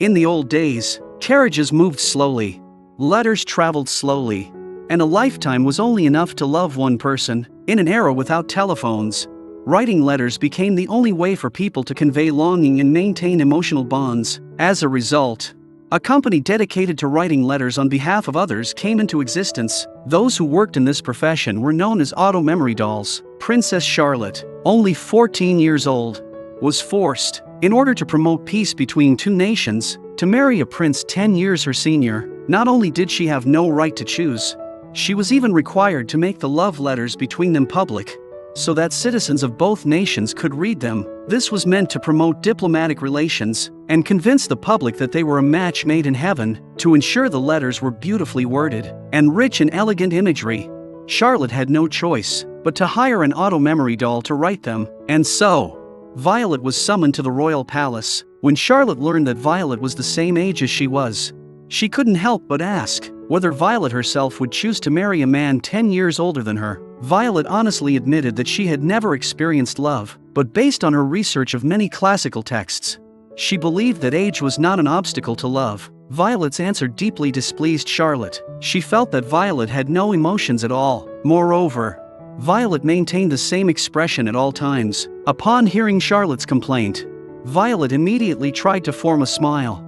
In the old days, carriages moved slowly, letters traveled slowly, and a lifetime was only enough to love one person. In an era without telephones, writing letters became the only way for people to convey longing and maintain emotional bonds. As a result, a company dedicated to writing letters on behalf of others came into existence. Those who worked in this profession were known as Automemory dolls. Princess Charlotte, only 14 years old, was forced, in order to promote peace between two nations, to marry a prince 10 years her senior. Not only did she have no right to choose, she was even required to make the love letters between them public, so that citizens of both nations could read them. This was meant to promote diplomatic relations and convince the public that they were a match made in heaven. To ensure the letters were beautifully worded and rich in elegant imagery, Charlotte had no choice but to hire an Automemory doll to write them. And so, Violet was summoned to the royal palace. When Charlotte learned that Violet was the same age as she was, she couldn't help but ask whether Violet herself would choose to marry a man 10 years older than her. Violet honestly admitted that she had never experienced love, but based on her research of many classical texts, she believed that age was not an obstacle to love. Violet's answer deeply displeased Charlotte. She felt that Violet had no emotions at all. Moreover, Violet maintained the same expression at all times. Upon hearing Charlotte's complaint, Violet immediately tried to form a smile.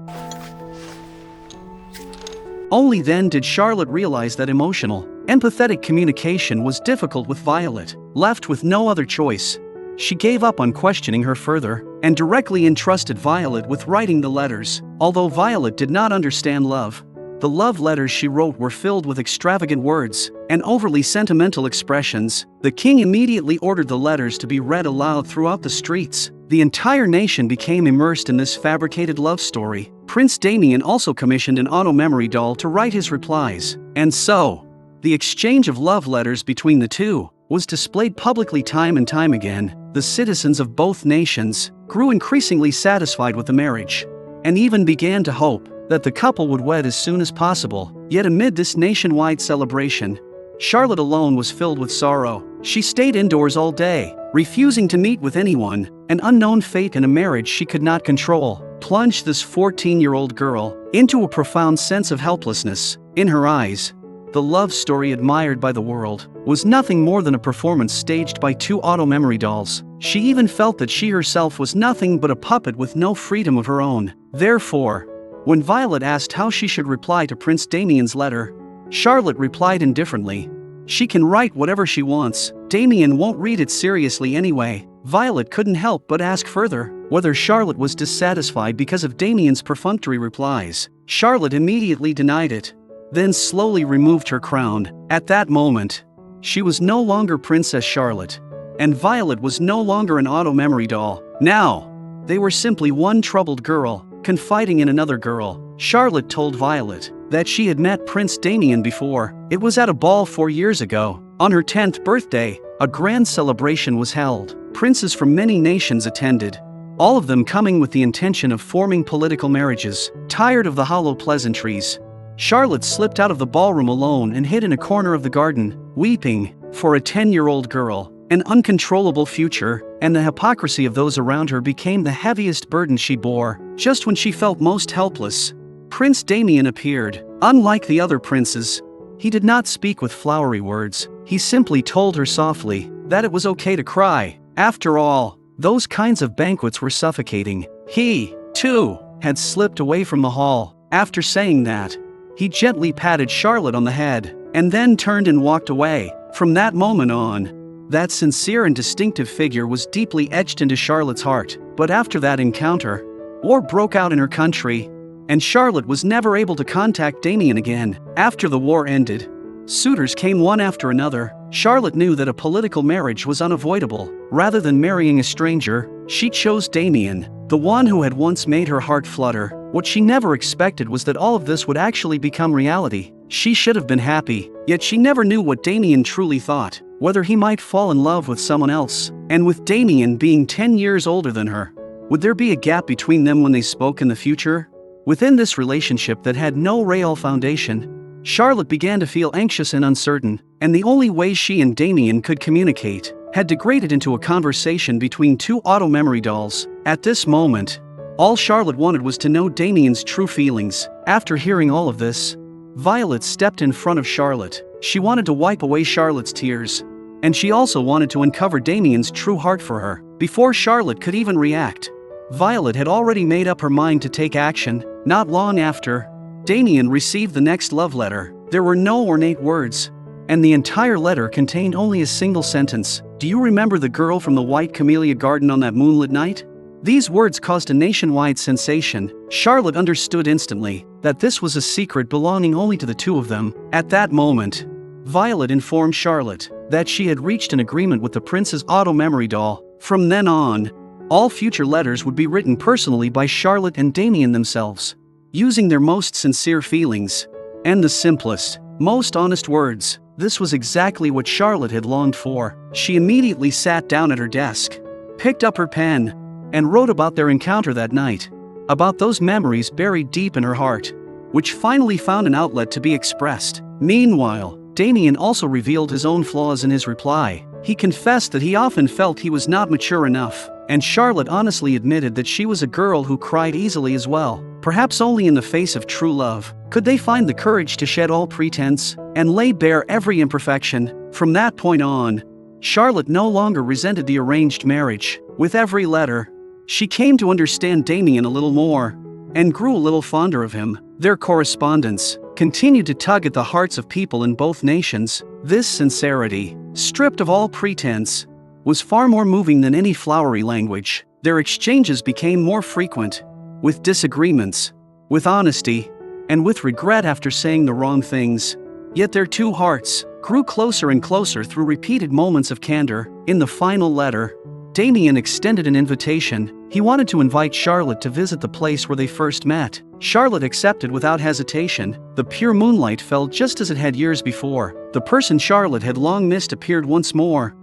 Only then did Charlotte realize that emotional, empathetic communication was difficult with Violet. Left with no other choice, she gave up on questioning her further and directly entrusted Violet with writing the letters. Although Violet did not understand love, the love letters she wrote were filled with extravagant words and overly sentimental expressions. The king immediately ordered the letters to be read aloud throughout the streets. The entire nation became immersed in this fabricated love story. Prince Damien also commissioned an Automemory doll to write his replies. And so, the exchange of love letters between the two was displayed publicly time and time again. The citizens of both nations grew increasingly satisfied with the marriage, and even began to hope that the couple would wed as soon as possible. Yet amid this nationwide celebration, Charlotte alone was filled with sorrow. She stayed indoors all day, refusing to meet with anyone. An unknown fate in a marriage she could not control plunged this 14-year-old girl into a profound sense of helplessness. In her eyes, the love story admired by the world was nothing more than a performance staged by two Automemory dolls. She even felt that she herself was nothing but a puppet with no freedom of her own. Therefore, when Violet asked how she should reply to Prince Damien's letter, Charlotte replied indifferently, "She can write whatever she wants. Damien won't read it seriously anyway." Violet couldn't help but ask further whether Charlotte was dissatisfied because of Damien's perfunctory replies. Charlotte immediately denied it, then slowly removed her crown. At that moment, she was no longer Princess Charlotte, and Violet was no longer an Automemory doll. Now, they were simply one troubled girl, confiding in another girl. Charlotte told Violet that she had met Prince Damien before. It was at a ball 4 years ago. On her 10th birthday, a grand celebration was held. Princes from many nations attended, all of them coming with the intention of forming political marriages. Tired of the hollow pleasantries, Charlotte slipped out of the ballroom alone and hid in a corner of the garden, weeping. For a 10-year-old girl, an uncontrollable future and the hypocrisy of those around her became the heaviest burden she bore. Just when she felt most helpless, Prince Damien appeared. Unlike the other princes, he did not speak with flowery words. He simply told her softly that it was okay to cry. After all, those kinds of banquets were suffocating. He, too, had slipped away from the hall. After saying that, he gently patted Charlotte on the head, and then turned and walked away. From that moment on, that sincere and distinctive figure was deeply etched into Charlotte's heart. But after that encounter, war broke out in her country, and Charlotte was never able to contact Damien again. After the war ended, suitors came one after another. Charlotte knew that a political marriage was unavoidable. Rather than marrying a stranger, she chose Damien, the one who had once made her heart flutter. What she never expected was that all of this would actually become reality. She should have been happy, yet she never knew what Damien truly thought, whether he might fall in love with someone else. And with Damien being 10 years older than her, would there be a gap between them when they spoke in the future? Within this relationship that had no real foundation, Charlotte began to feel anxious and uncertain, and the only way she and Damien could communicate had degraded into a conversation between two Automemory dolls. At this moment, All Charlotte wanted was to know Damien's true feelings. After hearing all of this, Violet stepped in front of Charlotte. She wanted to wipe away Charlotte's tears. And she also wanted to uncover Damien's true heart for her. Before Charlotte could even react, Violet had already made up her mind to take action. Not long after, Damien received the next love letter. There were no ornate words, and the entire letter contained only a single sentence. "Do you remember the girl from the white camellia garden on that moonlit night?" These words caused a nationwide sensation. Charlotte understood instantly that this was a secret belonging only to the two of them. At that moment, Violet informed Charlotte that she had reached an agreement with the prince's Automemory doll. From then on, all future letters would be written personally by Charlotte and Damien themselves, using their most sincere feelings and the simplest, most honest words. This was exactly what Charlotte had longed for. She immediately sat down at her desk, picked up her pen, and wrote about their encounter that night, about those memories buried deep in her heart, which finally found an outlet to be expressed. Meanwhile, Damien also revealed his own flaws in his reply. He confessed that he often felt he was not mature enough, and Charlotte honestly admitted that she was a girl who cried easily as well. Perhaps only in the face of true love could they find the courage to shed all pretense and lay bare every imperfection. From that point on, Charlotte no longer resented the arranged marriage. With every letter, she came to understand Damien a little more and grew a little fonder of him. Their correspondence continued to tug at the hearts of people in both nations. This sincerity, stripped of all pretense, was far more moving than any flowery language. Their exchanges became more frequent, with disagreements, with honesty, and with regret after saying the wrong things. Yet their two hearts grew closer and closer through repeated moments of candor. In the final letter, Damien extended an invitation. He wanted to invite Charlotte to visit the place where they first met. Charlotte accepted without hesitation. The pure moonlight fell just as it had years before. The person Charlotte had long missed appeared once more.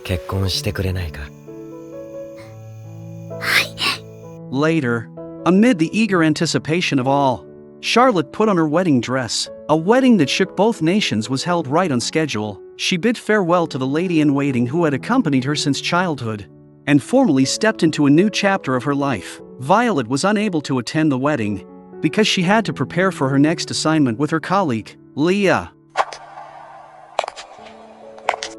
結婚してくれないか? Later, amid the eager anticipation of all, Charlotte put on her wedding dress. A wedding that shook both nations was held right on schedule. She bid farewell to the lady-in-waiting who had accompanied her since childhood, and formally stepped into a new chapter of her life. Violet was unable to attend the wedding because she had to prepare for her next assignment with her colleague, Leah.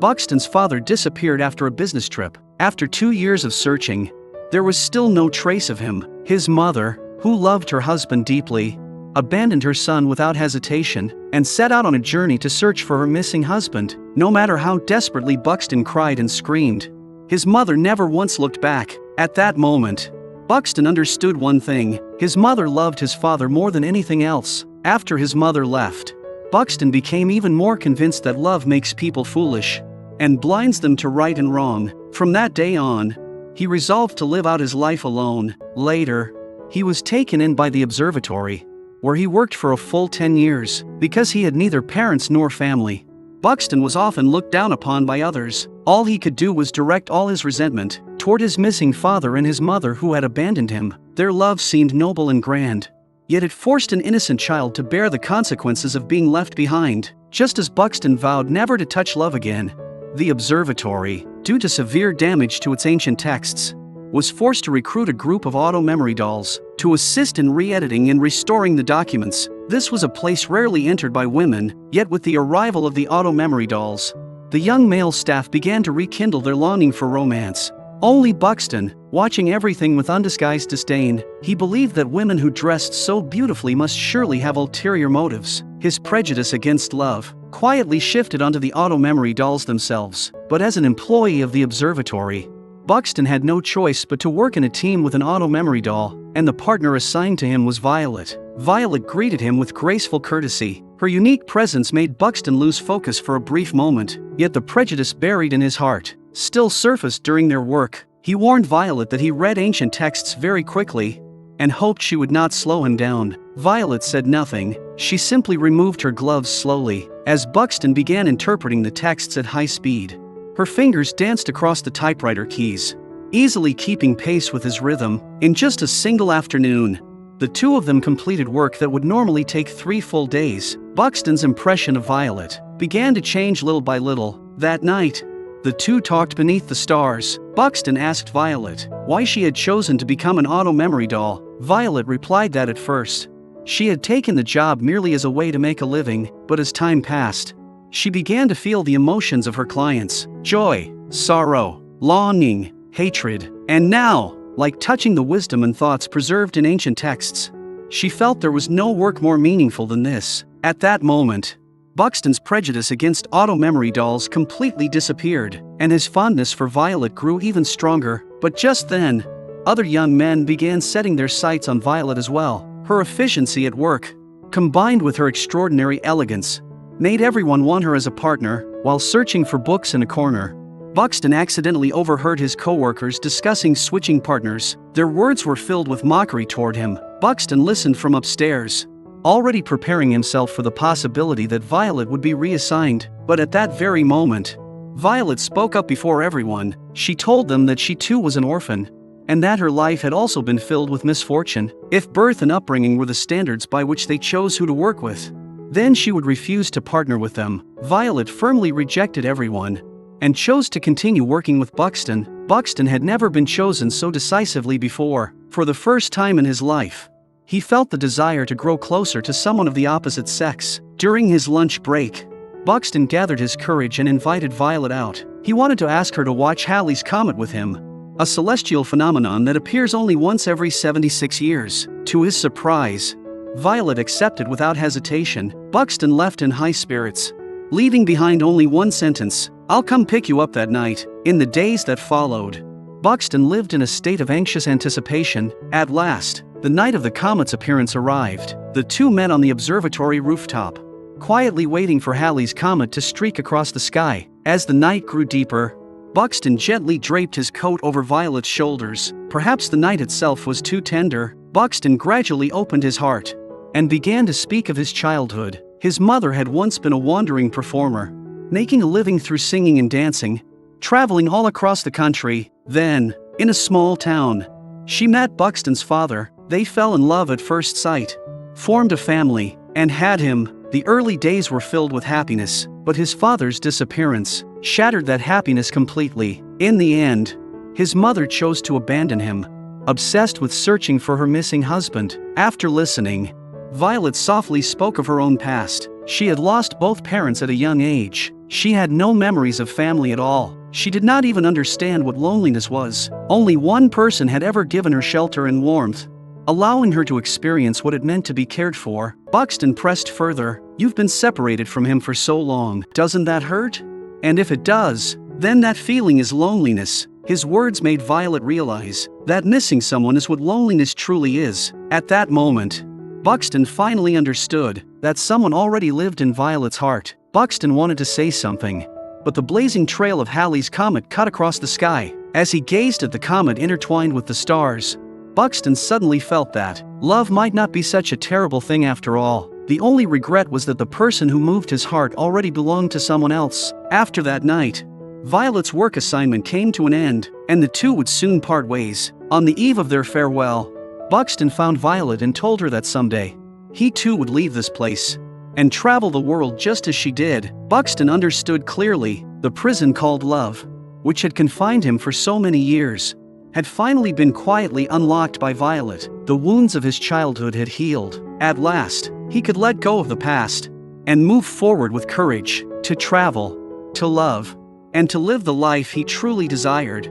Buxton's father disappeared after a business trip. After 2 years of searching, there was still no trace of him. His mother, who loved her husband deeply, abandoned her son without hesitation and set out on a journey to search for her missing husband. No matter how desperately Buxton cried and screamed, his mother never once looked back. At that moment, Buxton understood one thing: his mother loved his father more than anything else. After his mother left, Buxton became even more convinced that love makes people foolish and blinds them to right and wrong. From that day on, he resolved to live out his life alone. Later, he was taken in by the observatory, where he worked for a full 10 years. Because he had neither parents nor family, Buxton was often looked down upon by others. All he could do was direct all his resentment toward his missing father and his mother who had abandoned him. Their love seemed noble and grand, yet it forced an innocent child to bear the consequences of being left behind. Just as Buxton vowed never to touch love again, the observatory, due to severe damage to its ancient texts, was forced to recruit a group of Automemory dolls to assist in re-editing and restoring the documents. This was a place rarely entered by women, yet with the arrival of the Automemory dolls, the young male staff began to rekindle their longing for romance. Only Buxton, watching everything with undisguised disdain, he believed that women who dressed so beautifully must surely have ulterior motives. His prejudice against love quietly shifted onto the Automemory dolls themselves. But as an employee of the observatory, Buxton had no choice but to work in a team with an Automemory doll, and the partner assigned to him was Violet. Violet greeted him with graceful courtesy. Her unique presence made Buxton lose focus for a brief moment, yet the prejudice buried in his heart still surfaced during their work. He warned Violet that he read ancient texts very quickly and hoped she would not slow him down. Violet said nothing. She simply removed her gloves slowly as Buxton began interpreting the texts at high speed. Her fingers danced across the typewriter keys, easily keeping pace with his rhythm. In just a single afternoon, the two of them completed work that would normally take 3 full days. Buxton's impression of Violet began to change little by little. That night, The two talked beneath the stars. Buxton asked Violet why she had chosen to become an Automemory doll. Violet replied that at first, she had taken the job merely as a way to make a living, but as time passed, she began to feel the emotions of her clients: joy, sorrow, longing, hatred, and now, like touching the wisdom and thoughts preserved in ancient texts, she felt there was no work more meaningful than this. At that moment, Buxton's prejudice against Automemory dolls completely disappeared, and his fondness for Violet grew even stronger. But just then, other young men began setting their sights on Violet as well. Her efficiency at work, combined with her extraordinary elegance, made everyone want her as a partner. While searching for books in a corner, Buxton accidentally overheard his co-workers discussing switching partners. Their words were filled with mockery toward him. Buxton listened from upstairs, already preparing himself for the possibility that Violet would be reassigned. But at that very moment, Violet spoke up before everyone. She told them that she too was an orphan, and that her life had also been filled with misfortune. If birth and upbringing were the standards by which they chose who to work with, then she would refuse to partner with them. Violet firmly rejected everyone and chose to continue working with Buxton. Buxton had never been chosen so decisively before. For the first time in his life, he felt the desire to grow closer to someone of the opposite sex. During his lunch break, Buxton gathered his courage and invited Violet out. He wanted to ask her to watch Halley's Comet with him, a celestial phenomenon that appears only once every 76 years. To his surprise, Violet accepted without hesitation. Buxton left in high spirits, leaving behind only one sentence: "I'll come pick you up that night." In the days that followed, Buxton lived in a state of anxious anticipation. At last, the night of the comet's appearance arrived. The two met on the observatory rooftop, quietly waiting for Halley's Comet to streak across the sky. As the night grew deeper, Buxton gently draped his coat over Violet's shoulders. Perhaps the night itself was too tender. Buxton gradually opened his heart and began to speak of his childhood. His mother had once been a wandering performer, making a living through singing and dancing, traveling all across the country. Then, in a small town, she met Buxton's father. They fell in love at first sight, formed a family, and had him. The early days were filled with happiness, but his father's disappearance shattered that happiness completely. In the end, his mother chose to abandon him, obsessed with searching for her missing husband. After listening, Violet softly spoke of her own past. She had lost both parents at a young age. She had no memories of family at all. She did not even understand what loneliness was. Only one person had ever given her shelter and warmth, allowing her to experience what it meant to be cared for. Buxton pressed further: "You've been separated from him for so long. Doesn't that hurt? And if it does, then that feeling is loneliness." His words made Violet realize that missing someone is what loneliness truly is. At that moment, Buxton finally understood that someone already lived in Violet's heart. Buxton wanted to say something, but the blazing trail of Halley's Comet cut across the sky. As he gazed at the comet intertwined with the stars, Buxton suddenly felt that love might not be such a terrible thing after all. The only regret was that the person who moved his heart already belonged to someone else. After that night, Violet's work assignment came to an end, and the two would soon part ways. On the eve of their farewell, Buxton found Violet and told her that someday, he too would leave this place and travel the world just as she did. Buxton understood clearly: the prison called love, which had confined him for so many years, had finally been quietly unlocked by Violet. The wounds of his childhood had healed. At last, he could let go of the past and move forward with courage, to travel, to love, and to live the life he truly desired.